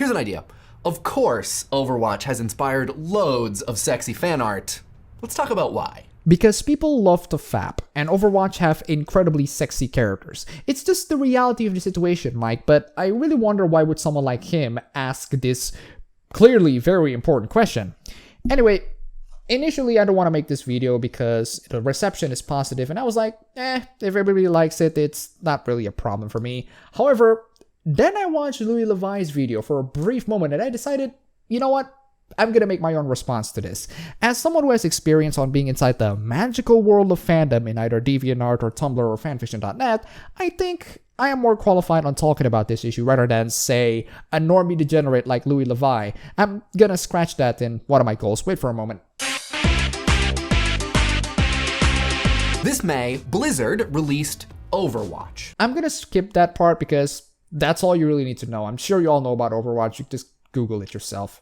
Here's an idea. Of course, Overwatch has inspired loads of sexy fan art. Let's talk about why. Because people love to fap, and Overwatch have incredibly sexy characters. It's just the reality of the situation, Mike, but I really wonder why would someone like him ask this clearly very important question. Anyway, initially I don't want to make this video because the reception is positive, and I was like, if everybody likes it, it's not really a problem for me. However, then I watched Louis Levi's video for a brief moment, and I decided, you know what? I'm gonna make my own response to this. As someone who has experience on being inside the magical world of fandom in either DeviantArt or Tumblr or fanfiction.net, I think I am more qualified on talking about this issue rather than, say, a normie degenerate like Louis Levi. I'm gonna scratch that in one of my goals. Wait for a moment. This May, Blizzard released Overwatch. I'm gonna skip that part because that's all you really need to know. I'm sure you all know about Overwatch. You can just Google it yourself.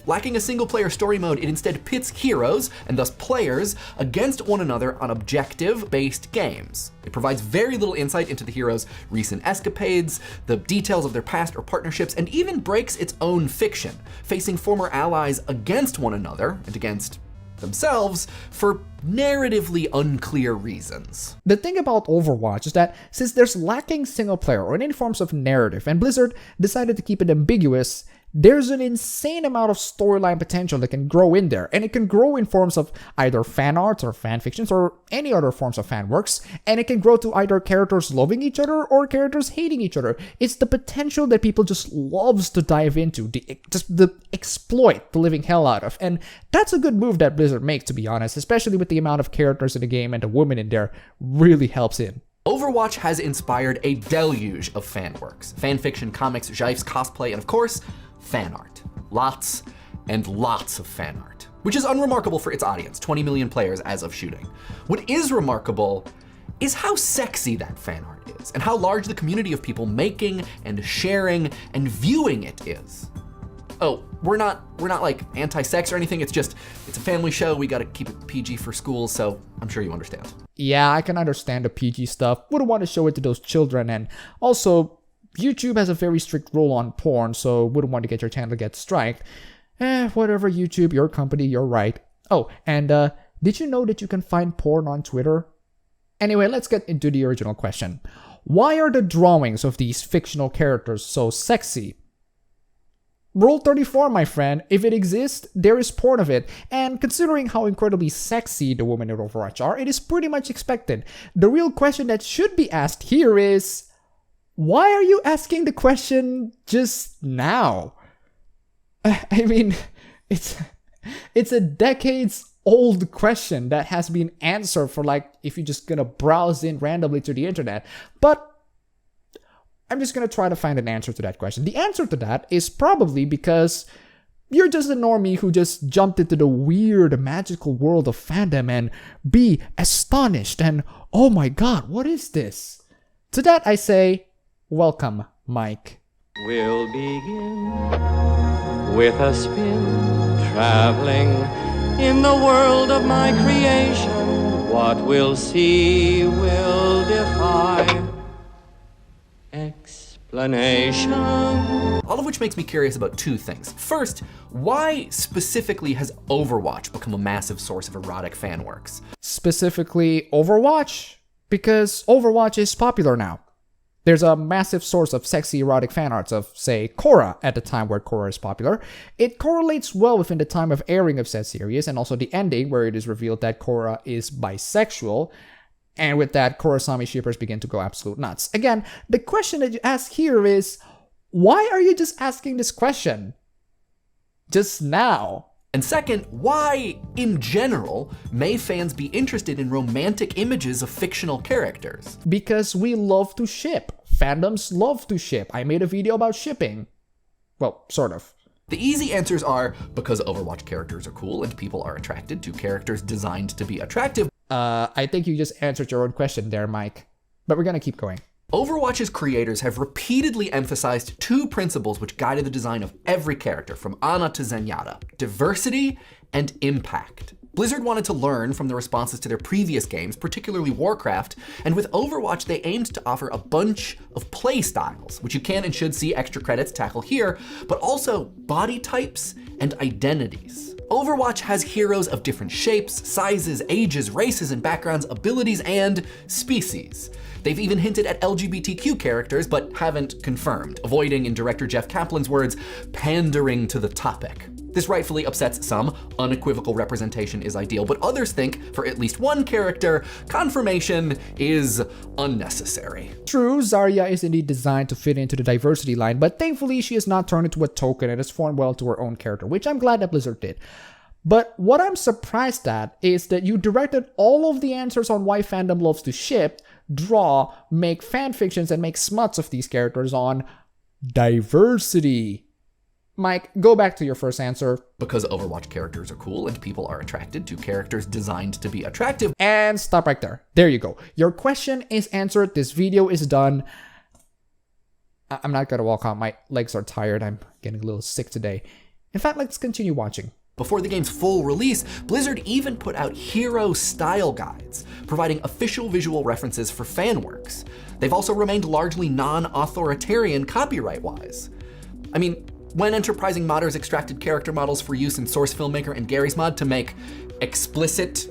Lacking a single-player story mode, it instead pits heroes, and thus players, against one another on objective-based games. It provides very little insight into the heroes' recent escapades, the details of their past or partnerships, and even breaks its own fiction, facing former allies against one another and against themselves for narratively unclear reasons. The thing about Overwatch is that since there's lacking single player or any forms of narrative, and Blizzard decided to keep it ambiguous, there's an insane amount of storyline potential that can grow in there, and it can grow in forms of either fan arts or fan fictions or any other forms of fan works, and it can grow to either characters loving each other or characters hating each other. It's the potential that people just loves to dive into, the exploit the living hell out of, and that's a good move that Blizzard makes, to be honest, especially with the amount of characters in the game, and the woman in there really helps in. Overwatch has inspired a deluge of fan works, fan fiction, comics, gifs, cosplay, and of course, fan art. Lots and lots of fan art, which is unremarkable for its audience, 20 million players as of shooting. What is remarkable is how sexy that fan art is, and how large the community of people making and sharing and viewing it is. Oh, we're not like anti-sex or anything, it's a family show, we gotta keep it PG for school, so I'm sure you understand. Yeah, I can understand the PG stuff, wouldn't want to show it to those children, and also, YouTube has a very strict rule on porn, so wouldn't want to get your channel to get striked. Whatever, YouTube, your company, you're right. Oh, and did you know that you can find porn on Twitter? Anyway, let's get into the original question. Why are the drawings of these fictional characters so sexy? Rule 34, my friend. If it exists, there is porn of it. And considering how incredibly sexy the women in Overwatch are, it is pretty much expected. The real question that should be asked here is, why are you asking the question just now? I mean, it's a decades-old question that has been answered for, like, if you're just gonna browse in randomly to the internet. But I'm just gonna try to find an answer to that question. The answer to that is probably because you're just a normie who just jumped into the weird magical world of fandom and be astonished and, oh my god, what is this? To that I say, welcome, Mike. We'll begin with a spin, traveling in the world of my creation. What we'll see will defy explanation. All of which makes me curious about two things. First, why specifically has Overwatch become a massive source of erotic fan works? Specifically Overwatch? Because Overwatch is popular now. There's a massive source of sexy erotic fan arts of, say, Korra at the time where Korra is popular. It correlates well within the time of airing of said series, and also the ending where it is revealed that Korra is bisexual. And with that, Korrasami shippers begin to go absolute nuts. Again, the question that you ask here is, why are you just asking this question just now? And second, why, in general, may fans be interested in romantic images of fictional characters? Because we love to ship. Fandoms love to ship. I made a video about shipping. Well, sort of. The easy answers are because Overwatch characters are cool and people are attracted to characters designed to be attractive. I think you just answered your own question there, Mike. But we're gonna keep going. Overwatch's creators have repeatedly emphasized two principles which guided the design of every character, from Ana to Zenyatta: diversity and impact. Blizzard wanted to learn from the responses to their previous games, particularly Warcraft, and with Overwatch they aimed to offer a bunch of play styles, which you can and should see extra credits tackle here, but also body types and identities. Overwatch has heroes of different shapes, sizes, ages, races and backgrounds, abilities, and species. They've even hinted at LGBTQ characters, but haven't confirmed, avoiding, in director Jeff Kaplan's words, pandering to the topic. This rightfully upsets some. Unequivocal representation is ideal, but others think, for at least one character, confirmation is unnecessary. True, Zarya is indeed designed to fit into the diversity line, but thankfully she is not turned into a token and has formed well to her own character, which I'm glad that Blizzard did. But what I'm surprised at is that you directed all of the answers on why fandom loves to ship, draw, make fanfictions, and make smuts of these characters on diversity. Mike, go back to your first answer. Because Overwatch characters are cool and people are attracted to characters designed to be attractive. And stop right there. There you go. Your question is answered. This video is done. I'm not gonna walk out. My legs are tired. I'm getting a little sick today. In fact, let's continue watching. Before the game's full release, Blizzard even put out hero style guides, providing official visual references for fan works. They've also remained largely non-authoritarian copyright-wise. I mean, when enterprising modders extracted character models for use in Source Filmmaker and Gary's mod to make explicit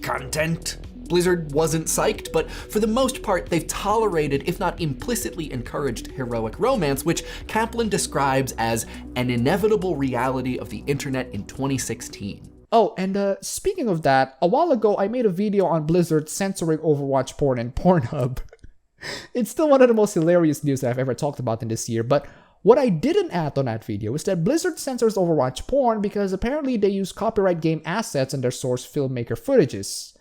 content, Blizzard wasn't psyched, but for the most part, they've tolerated, if not implicitly encouraged, heroic romance, which Kaplan describes as an inevitable reality of the internet in 2016. Oh, and speaking of that, a while ago I made a video on Blizzard censoring Overwatch porn in Pornhub. It's still one of the most hilarious news that I've ever talked about in this year, but what I didn't add on that video is that Blizzard censors Overwatch porn because apparently they use copyright game assets in their Source Filmmaker footages.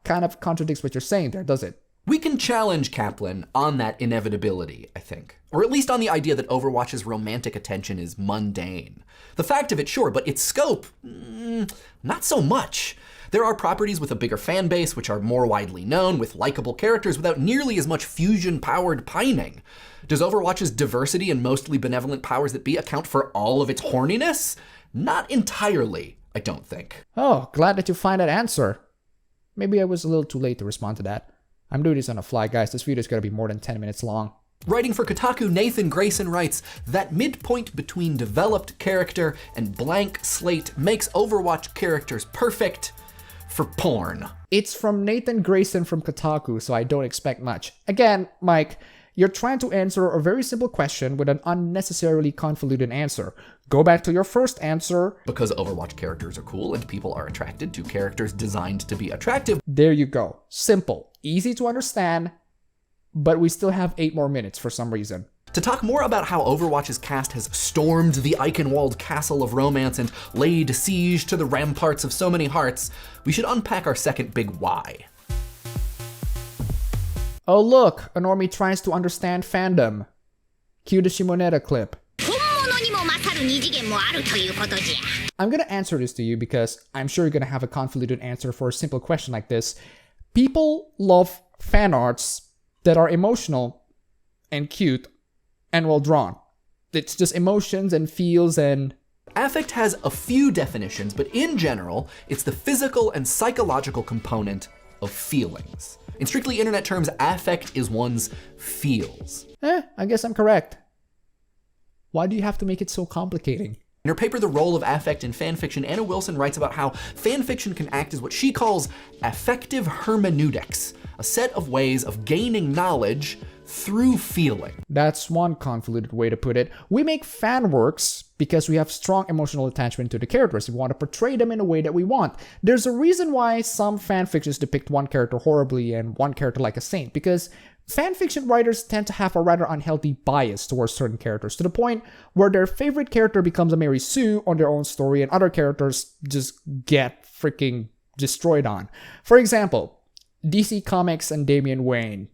Kind of contradicts what you're saying there, does it? We can challenge Kaplan on that inevitability, I think. Or at least on the idea that Overwatch's romantic attention is mundane. The fact of it, sure, but its scope, not so much. There are properties with a bigger fan base, which are more widely known, with likable characters without nearly as much fusion-powered pining. Does Overwatch's diversity and mostly benevolent powers that be account for all of its horniness? Not entirely, I don't think. Oh, glad that you find that answer. Maybe I was a little too late to respond to that. I'm doing this on the fly, guys. This video is going to be more than 10 minutes long. Writing for Kotaku, Nathan Grayson writes, that midpoint between developed character and blank slate makes Overwatch characters perfect for porn. It's from Nathan Grayson from Kotaku, so I don't expect much. Again, Mike, you're trying to answer a very simple question with an unnecessarily convoluted answer. Go back to your first answer. Because Overwatch characters are cool and people are attracted to characters designed to be attractive. There you go. Simple, easy to understand, but we still have 8 more minutes for some reason. To talk more about how Overwatch's cast has stormed the Eichenwald castle of romance and laid siege to the ramparts of so many hearts, we should unpack our second big why. Oh look, a normie tries to understand fandom. Cue the Shimoneta clip. I'm gonna answer this to you because I'm sure you're gonna have a convoluted answer for a simple question like this. People love fan arts that are emotional and cute and well drawn. It's just emotions and feels and... Affect has a few definitions, but in general, it's the physical and psychological component of feelings. In strictly internet terms, affect is one's feels. I guess I'm correct. Why do you have to make it so complicating? In her paper, The Role of Affect in Fanfiction, Anna Wilson writes about how fanfiction can act as what she calls affective hermeneutics, a set of ways of gaining knowledge through feeling. That's one convoluted way to put it. We make fan works because we have strong emotional attachment to the characters. We want to portray them in a way that we want. There's a reason why some fanfictions depict one character horribly and one character like a saint, because fanfiction writers tend to have a rather unhealthy bias towards certain characters, to the point where their favorite character becomes a Mary Sue on their own story and other characters just get freaking destroyed on. For example, DC Comics and Damian Wayne.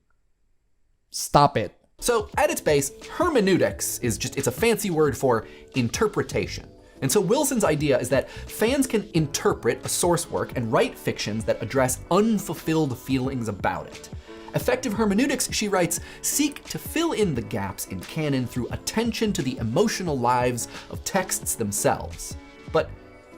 Stop it. So at its base, hermeneutics it's a fancy word for interpretation. And so Wilson's idea is that fans can interpret a source work and write fictions that address unfulfilled feelings about it. Effective hermeneutics, she writes, seek to fill in the gaps in canon through attention to the emotional lives of texts themselves. But,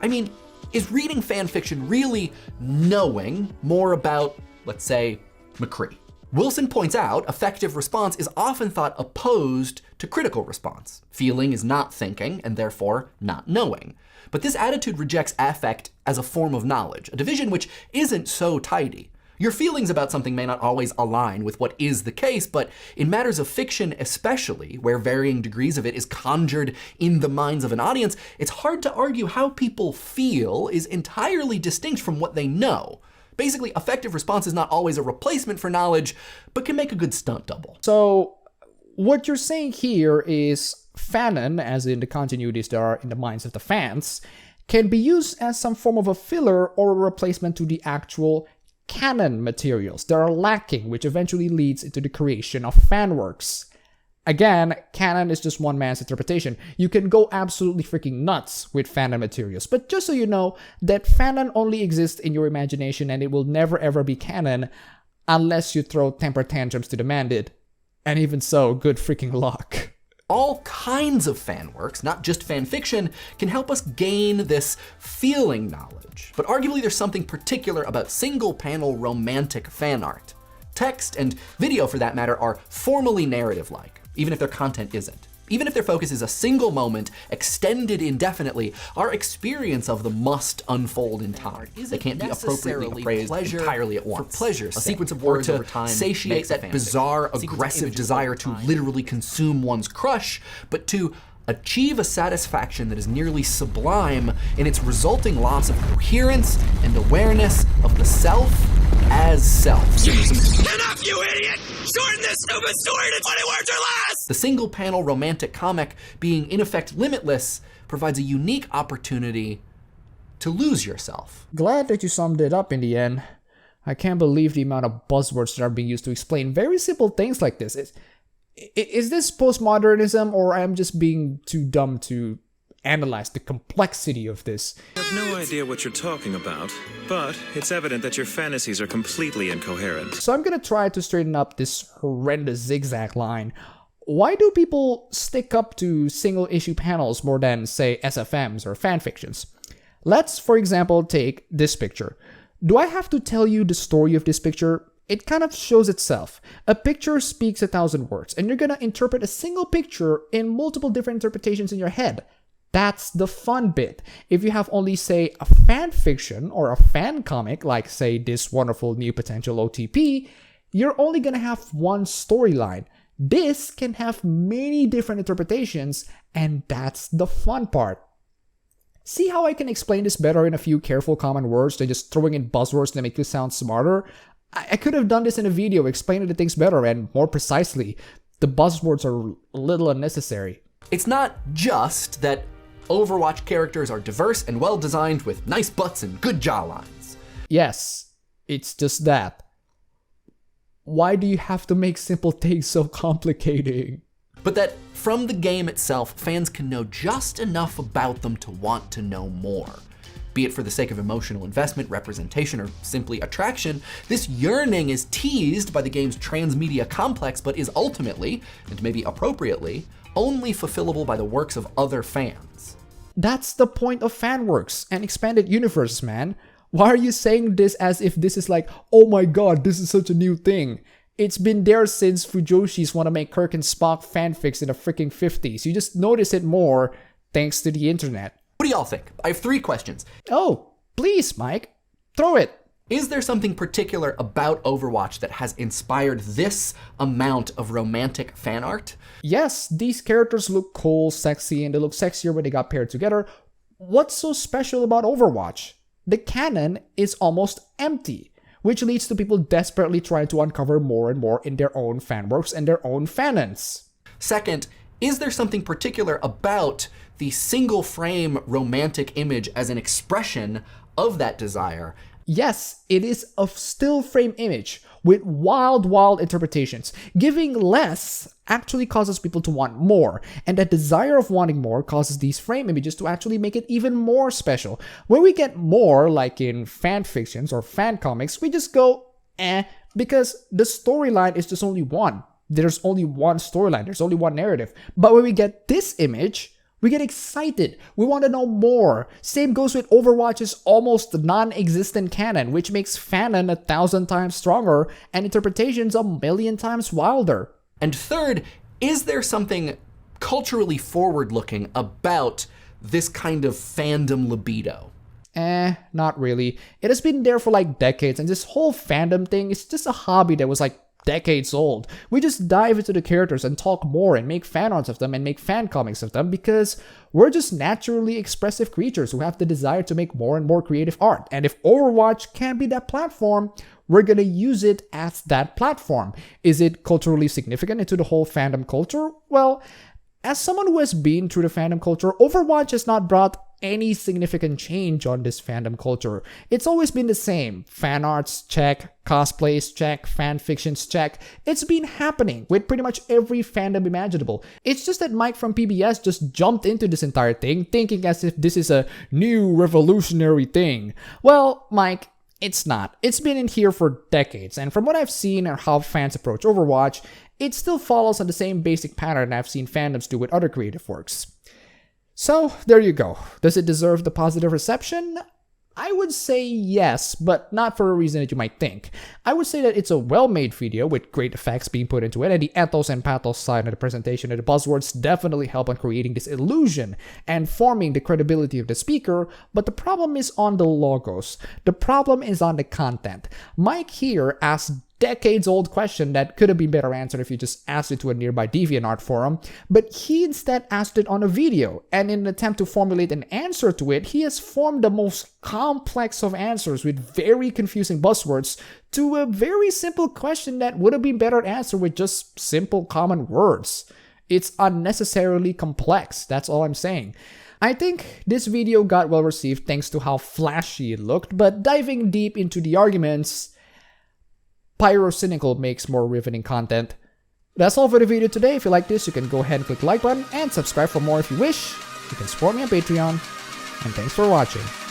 I mean, Is reading fan fiction really knowing more about, let's say, McCree? Wilson points out effective response is often thought opposed to critical response. Feeling is not thinking, and therefore not knowing. But this attitude rejects affect as a form of knowledge, a division which isn't so tidy. Your feelings about something may not always align with what is the case, but in matters of fiction especially, where varying degrees of it is conjured in the minds of an audience, it's hard to argue how people feel is entirely distinct from what they know. Basically, effective response is not always a replacement for knowledge, but can make a good stunt double. So what you're saying here is fanon, as in the continuities that are in the minds of the fans, can be used as some form of a filler or a replacement to the actual canon materials that are lacking, which eventually leads into the creation of fan works. Again, canon is just one man's interpretation. You can go absolutely freaking nuts with fanon materials, but just so you know that fanon only exists in your imagination and it will never ever be canon unless you throw temper tantrums to demand it. And even so, good freaking luck. All kinds of fan works, not just fan fiction, can help us gain this feeling knowledge. But arguably there's something particular about single-panel romantic fan art. Text and video, for that matter, are formally narrative-like, even if their content isn't. Even if their focus is a single moment, extended indefinitely, our experience of them must unfold in time. They can't be appropriately appraised entirely at once. For pleasure's sake, a sequence of words over time satiate that bizarre, aggressive desire to literally consume one's crush, but to achieve a satisfaction that is nearly sublime in its resulting loss of coherence and awareness of the self as self. Enough, you idiot! Shorten this stupid story to 20 words or less! The single-panel romantic comic, being in effect limitless, provides a unique opportunity to lose yourself. Glad that you summed it up in the end. I can't believe the amount of buzzwords that are being used to explain very simple things like this. Is this postmodernism, or I'm just being too dumb to analyze the complexity of this? I have no idea what you're talking about, but it's evident that your fantasies are completely incoherent. So I'm gonna try to straighten up this horrendous zigzag line. Why do people stick up to single issue panels more than, say, SFMs or fanfictions? Let's, for example, take this picture. Do I have to tell you the story of this picture? It kind of shows itself. A picture speaks 1,000 words, and you're gonna interpret a single picture in multiple different interpretations in your head. That's the fun bit. If you have only, say, a fan fiction or a fan comic, like, say, this wonderful new potential OTP, you're only gonna have one storyline. This can have many different interpretations, and that's the fun part. See how I can explain this better in a few careful common words than just throwing in buzzwords that make you sound smarter? I could have done this in a video, explaining the things better and more precisely. The buzzwords are a little unnecessary. It's not just that Overwatch characters are diverse and well-designed with nice butts and good jawlines. Yes, it's just that. Why do you have to make simple things so complicated? But that from the game itself, fans can know just enough about them to want to know more. Be it for the sake of emotional investment, representation, or simply attraction, this yearning is teased by the game's transmedia complex, but is ultimately, and maybe appropriately, only fulfillable by the works of other fans. That's the point of fanworks and expanded universes, man. Why are you saying this as if this is like, oh my god, this is such a new thing? It's been there since Fujoshi's want to make Kirk and Spock fanfics in the freaking 50s. You just notice it more thanks to the internet. What do y'all think? I have 3 questions. Oh, please, Mike. Throw it. Is there something particular about Overwatch that has inspired this amount of romantic fan art? Yes, these characters look cool, sexy, and they look sexier when they got paired together. What's so special about Overwatch? The canon is almost empty, which leads to people desperately trying to uncover more and more in their own fanworks and their own fanons. Second, is there something particular about the single frame romantic image as an expression of that desire? Yes, it is a still frame image with wild interpretations. Giving less actually causes people to want more, and that desire of wanting more causes these frame images to actually make it even more special. When we get more, like in fan fictions or fan comics, we just go, because the storyline is just only one. There's only one storyline, there's only one narrative. But when we get this image, We get excited. We want to know more. Same goes with Overwatch's almost non-existent canon, which makes fanon 1,000 times stronger and interpretations 1,000,000 times wilder. And third, is there something culturally forward-looking about this kind of fandom libido? Not really. It has been there for like decades, and this whole fandom thing is just a hobby that was like decades old. We just dive into the characters and talk more and make fan arts of them and make fan comics of them because we're just naturally expressive creatures who have the desire to make more and more creative art. And if Overwatch can be that platform, we're gonna use it as that platform. Is it culturally significant into the whole fandom culture? Well, as someone who has been through the fandom culture, Overwatch has not brought any significant change on this fandom culture. It's always been the same. Fan arts, check. Cosplays, check. Fan fictions, check. It's been happening with pretty much every fandom imaginable. It's just that Mike from PBS just jumped into this entire thing, thinking as if this is a new revolutionary thing. Well, Mike, it's not. It's been in here for decades, and from what I've seen and how fans approach Overwatch, it still follows on the same basic pattern I've seen fandoms do with other creative works. So, there you go. Does it deserve the positive reception? I would say yes, but not for a reason that you might think. I would say that it's a well-made video with great effects being put into it, and the ethos and pathos side of the presentation and the buzzwords definitely help on creating this illusion and forming the credibility of the speaker, but the problem is on the logos. The problem is on the content. Mike here asked decades-old question that could have been better answered if you just asked it to a nearby DeviantArt forum, but he instead asked it on a video, and in an attempt to formulate an answer to it, he has formed the most complex of answers with very confusing buzzwords to a very simple question that would have been better answered with just simple common words. It's unnecessarily complex, that's all I'm saying. I think this video got well received thanks to how flashy it looked, but diving deep into the arguments, Pyrocynical makes more riveting content. That's all for the video today. If you like this, you can go ahead and click the like button and subscribe for more if you wish. You can support me on Patreon. And thanks for watching.